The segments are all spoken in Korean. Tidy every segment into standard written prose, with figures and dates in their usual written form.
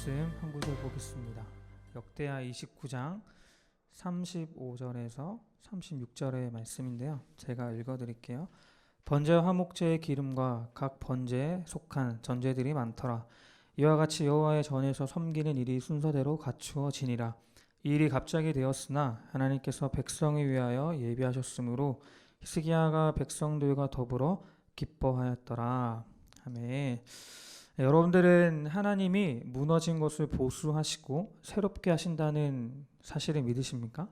말씀 한 구절 보겠습니다. 역대하 29장 35절에서 36절의 말씀인데요. 제가 읽어드릴게요. 번제와 화목제의 기름과 각 번제에 속한 전제들이 많더라. 이와 같이 여호와의 전에서 섬기는 일이 순서대로 갖추어지니라. 이 일이 갑자기 되었으나 하나님께서 백성을 위하여 예비하셨으므로 히스기야가 백성들과 더불어 기뻐하였더라. 아멘. 여러분들은 하나님이 무너진 것을 보수하시고 새롭게 하신다는 사실을 믿으십니까?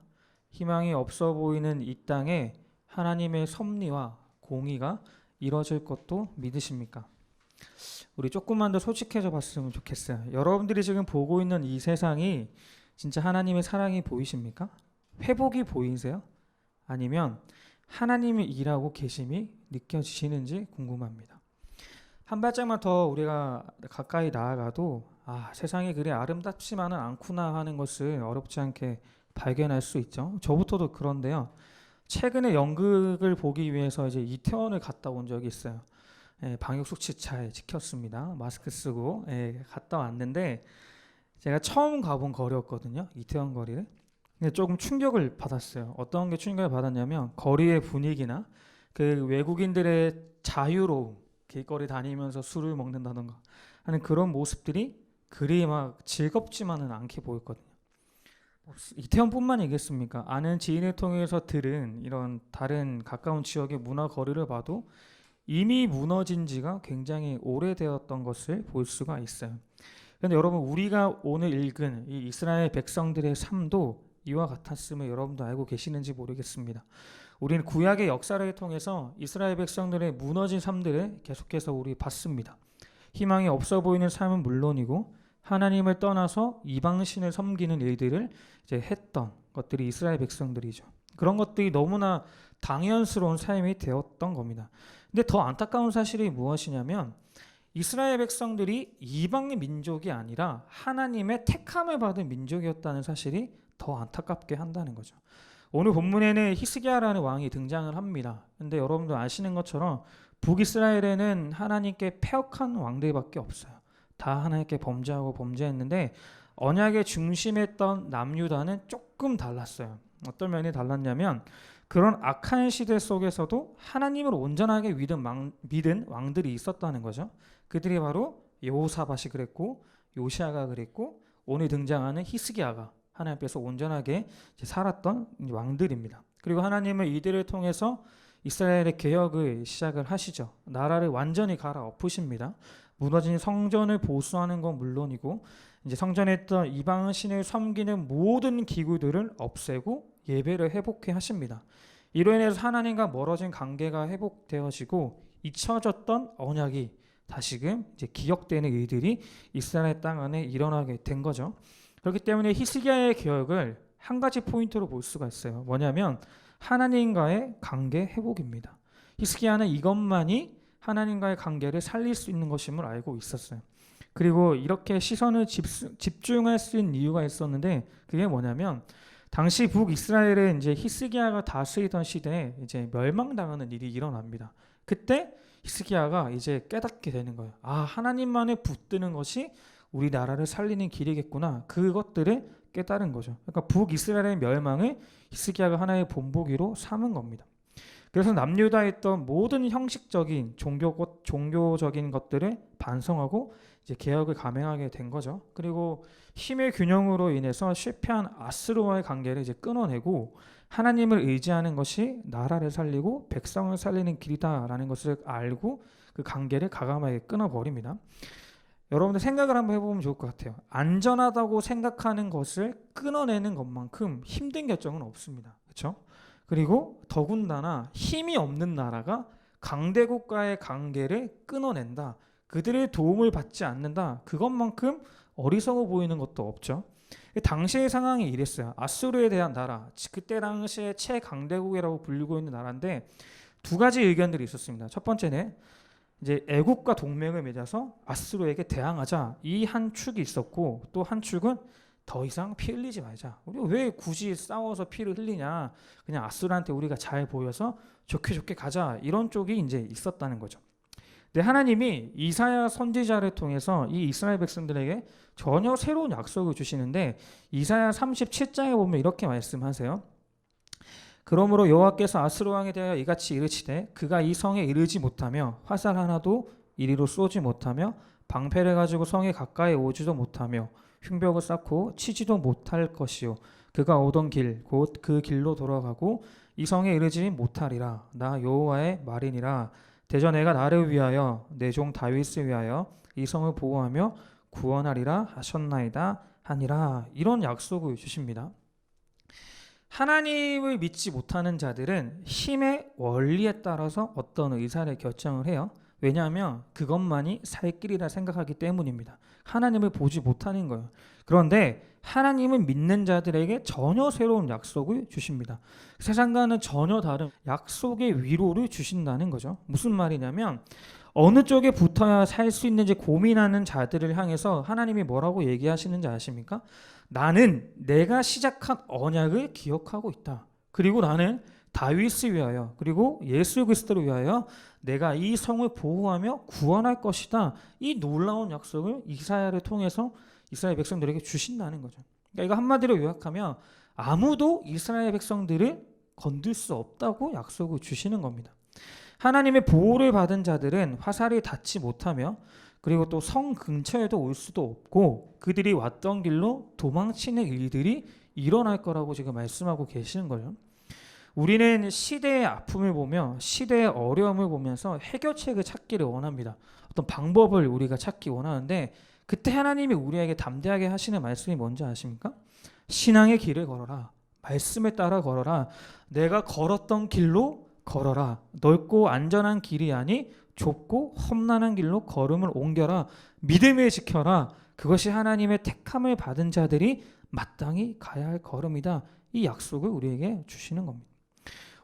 희망이 없어 보이는 이 땅에 하나님의 섭리와 공의가 이루어질 것도 믿으십니까? 우리 조금만 더 솔직해져 봤으면 좋겠어요. 여러분들이 지금 보고 있는 이 세상이 진짜 하나님의 사랑이 보이십니까? 회복이 보이세요? 아니면 하나님이 일하고 계심이 느껴지시는지 궁금합니다. 한 발짝만 더 우리가 가까이 나아가도 세상이 그리 아름답지만은 않구나 하는 것을 어렵지 않게 발견할 수 있죠. 저부터도 그런데요. 최근에 연극을 보기 위해서 이제 이태원을 갔다 온 적이 있어요. 방역 수칙 잘 지켰습니다. 마스크 쓰고 갔다 왔는데 제가 처음 가본 거리였거든요. 이태원 거리를. 근데 조금 충격을 받았어요. 어떤 게 충격을 받았냐면 거리의 분위기나 그 외국인들의 자유로움, 길거리 다니면서 술을 먹는다던가 하는 그런 모습들이 그리 막 즐겁지만은 않게 보였거든요. 이태원뿐만이겠습니까? 아는 지인을 통해서 들은 이런 다른 가까운 지역의 문화 거리를 봐도 이미 무너진 지가 굉장히 오래되었던 것을 볼 수가 있어요. 그런데 여러분, 우리가 오늘 읽은 이 이스라엘 백성들의 삶도 이와 같았음을 여러분도 알고 계시는지 모르겠습니다. 우리는 구약의 역사를 통해서 이스라엘 백성들의 무너진 삶들을 계속해서 우리 봤습니다. 희망이 없어 보이는 삶은 물론이고 하나님을 떠나서 이방신을 섬기는 일들을 이제 했던 것들이 이스라엘 백성들이죠. 그런 것들이 너무나 당연스러운 삶이 되었던 겁니다. 근데 더 안타까운 사실이 무엇이냐면 이스라엘 백성들이 이방의 민족이 아니라 하나님의 택함을 받은 민족이었다는 사실이 더 안타깝게 한다는 거죠. 오늘 본문에는 히스기야라는 왕이 등장을 합니다. 근데 여러분도 아시는 것처럼 북이스라엘에는 하나님께 패역한 왕들밖에 없어요. 다 하나님께 범죄하고 범죄했는데 언약의 중심했던 남유다는 조금 달랐어요. 어떤 면이 달랐냐면 그런 악한 시대 속에서도 하나님을 온전하게 믿은 왕들이 있었다는 거죠. 그들이 바로 여호사밧이 그랬고 요시야가 그랬고 오늘 등장하는 히스기야가 하나님 앞에서 온전하게 살았던 왕들입니다. 그리고 하나님은 이들을 통해서 이스라엘의 개혁을 시작을 하시죠. 나라를 완전히 갈아엎으십니다. 무너진 성전을 보수하는 건 물론이고 이제 성전에 있던 이방 신을 섬기는 모든 기구들을 없애고 예배를 회복해 하십니다. 이로 인해서 하나님과 멀어진 관계가 회복되어지고 잊혀졌던 언약이 다시금 이제 기억되는 일들이 이스라엘 땅 안에 일어나게 된 거죠. 그렇기 때문에 히스기야의 개혁을 한 가지 포인트로 볼 수가 있어요. 뭐냐면 하나님과의 관계 회복입니다. 히스기야는 이것만이 하나님과의 관계를 살릴 수 있는 것임을 알고 있었어요. 그리고 이렇게 시선을 집중할 수 있는 이유가 있었는데 그게 뭐냐면 당시 북이스라엘에 이제 히스기야가 다스리던 시대에 이제 멸망당하는 일이 일어납니다. 그때 히스기야가 이제 깨닫게 되는 거예요. 하나님만을 붙드는 것이 우리 나라를 살리는 길이겠구나. 그것들을 깨달은 거죠. 그러니까 북이스라엘의 멸망을 히스기야가 하나의 본보기로 삼은 겁니다. 그래서 남유다에 있던 모든 형식적인 종교적인 것들을 반성하고 이제 개혁을 감행하게 된 거죠. 그리고 힘의 균형으로 인해서 실패한 아스르와의 관계를 이제 끊어내고 하나님을 의지하는 것이 나라를 살리고 백성을 살리는 길이다라는 것을 알고 그 관계를 과감하게 끊어버립니다. 여러분들 생각을 한번 해보면 좋을 것 같아요. 안전하다고 생각하는 것을 끊어내는 것만큼 힘든 결정은 없습니다. 그렇죠? 그리고 더군다나 힘이 없는 나라가 강대국과의 관계를 끊어낸다. 그들의 도움을 받지 않는다. 그것만큼 어리석어 보이는 것도 없죠. 당시의 상황이 이랬어요. 아수르에 대한 나라, 그때 당시에 최강대국이라고 불리고 있는 나라인데 두 가지 의견들이 있었습니다. 첫 번째는 이제 애국과 동맹을 맺어서 아수르에게 대항하자, 이 한 축이 있었고 또 한 축은 더 이상 피 흘리지 말자. 우리 왜 굳이 싸워서 피를 흘리냐? 그냥 아수르한테 우리가 잘 보여서 좋게 가자. 이런 쪽이 이제 있었다는 거죠. 근데 하나님이 이사야 선지자를 통해서 이 이스라엘 백성들에게 전혀 새로운 약속을 주시는데 이사야 37장에 보면 이렇게 말씀하세요. 그러므로 여호와께서 아스로 왕에 대하여 이같이 이르시되 그가 이 성에 이르지 못하며 화살 하나도 이리로 쏘지 못하며 방패를 가지고 성에 가까이 오지도 못하며 흉벽을 쌓고 치지도 못할 것이요 그가 오던 길 곧 그 길로 돌아가고 이 성에 이르지 못하리라. 나 여호와의 말이니라. 대저 내가 나를 위하여 내 종 다윗을 위하여 이 성을 보호하며 구원하리라 하셨나이다 하니라. 이런 약속을 주십니다. 하나님을 믿지 못하는 자들은 힘의 원리에 따라서 어떤 의사를 결정을 해요. 왜냐하면 그것만이 살 길이라 생각하기 때문입니다. 하나님을 보지 못하는 거예요. 그런데 하나님을 믿는 자들에게 전혀 새로운 약속을 주십니다. 세상과는 전혀 다른 약속의 위로를 주신다는 거죠. 무슨 말이냐면 어느 쪽에 붙어야 살 수 있는지 고민하는 자들을 향해서 하나님이 뭐라고 얘기하시는지 아십니까? 나는 내가 시작한 언약을 기억하고 있다. 그리고 나는 다윗을 위하여 그리고 예수 그리스도를 위하여 내가 이 성을 보호하며 구원할 것이다. 이 놀라운 약속을 이사야를 통해서 이스라엘 백성들에게 주신다는 거죠. 그러니까 이거 한마디로 요약하면 아무도 이스라엘 백성들을 건들 수 없다고 약속을 주시는 겁니다. 하나님의 보호를 받은 자들은 화살이 닿지 못하며 그리고 또 성 근처에도 올 수도 없고 그들이 왔던 길로 도망치는 일들이 일어날 거라고 지금 말씀하고 계시는 거예요. 우리는 시대의 아픔을 보며 시대의 어려움을 보면서 해결책을 찾기를 원합니다. 어떤 방법을 우리가 찾기 원하는데 그때 하나님이 우리에게 담대하게 하시는 말씀이 뭔지 아십니까? 신앙의 길을 걸어라. 말씀에 따라 걸어라. 내가 걸었던 길로 걸어라. 넓고 안전한 길이 아니 좁고 험난한 길로 걸음을 옮겨라. 믿음을 지켜라. 그것이 하나님의 택함을 받은 자들이 마땅히 가야 할 걸음이다. 이 약속을 우리에게 주시는 겁니다.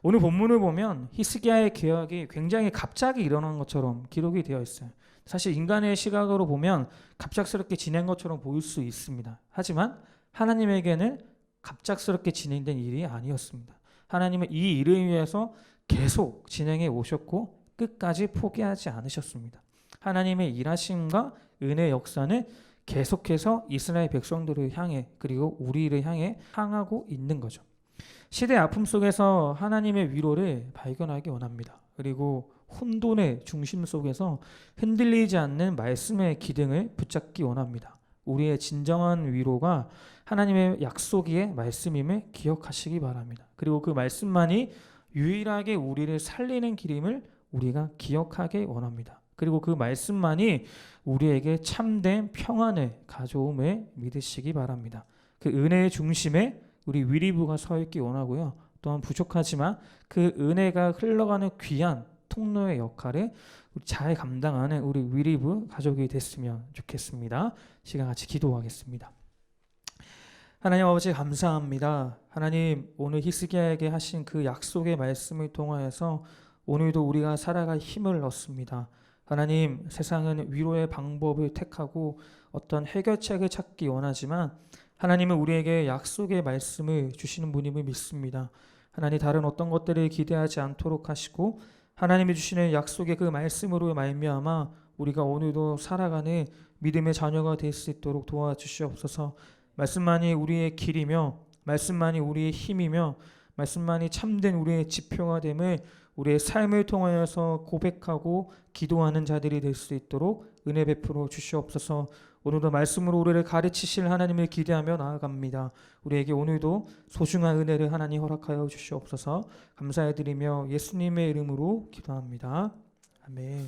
오늘 본문을 보면 히스기야의 개혁이 굉장히 갑자기 일어난 것처럼 기록이 되어 있어요. 사실 인간의 시각으로 보면 갑작스럽게 진행한 것처럼 보일 수 있습니다. 하지만 하나님에게는 갑작스럽게 진행된 일이 아니었습니다. 하나님은 이 일을 위해서 계속 진행해 오셨고 끝까지 포기하지 않으셨습니다. 하나님의 일하심과 은혜의 역사는 계속해서 이스라엘 백성들을 향해 그리고 우리를 향해 향하고 있는 거죠. 시대의 아픔 속에서 하나님의 위로를 발견하기 원합니다. 그리고 혼돈의 중심 속에서 흔들리지 않는 말씀의 기둥을 붙잡기 원합니다. 우리의 진정한 위로가 하나님의 약속의 말씀임을 기억하시기 바랍니다. 그리고 그 말씀만이 유일하게 우리를 살리는 길임을 우리가 기억하기 원합니다. 그리고 그 말씀만이 우리에게 참된 평안을 가져옴을 믿으시기 바랍니다. 그 은혜의 중심에 우리 위리부가 서 있기 원하고요. 또한 부족하지만 그 은혜가 흘러가는 귀한 통로의 역할을 잘 감당하는 우리 위리부 가족이 됐으면 좋겠습니다. 시간 같이 기도하겠습니다. 하나님 아버지 감사합니다. 하나님 오늘 히스기야에게 하신 그 약속의 말씀을 통하여서 오늘도 우리가 살아갈 힘을 얻습니다. 하나님 세상은 위로의 방법을 택하고 어떤 해결책을 찾기 원하지만 하나님은 우리에게 약속의 말씀을 주시는 분임을 믿습니다. 하나님 다른 어떤 것들을 기대하지 않도록 하시고 하나님이 주시는 약속의 그 말씀으로 말미암아 우리가 오늘도 살아가는 믿음의 자녀가 될 수 있도록 도와주시옵소서. 말씀만이 우리의 길이며 말씀만이 우리의 힘이며 말씀만이 참된 우리의 지표가 됨을 우리의 삶을 통하여서 고백하고 기도하는 자들이 될 수 있도록 은혜 베풀어 주시옵소서. 오늘도 말씀으로 우리를 가르치실 하나님을 기대하며 나아갑니다. 우리에게 오늘도 소중한 은혜를 하나님 허락하여 주시옵소서. 감사해드리며 예수님의 이름으로 기도합니다. 아멘.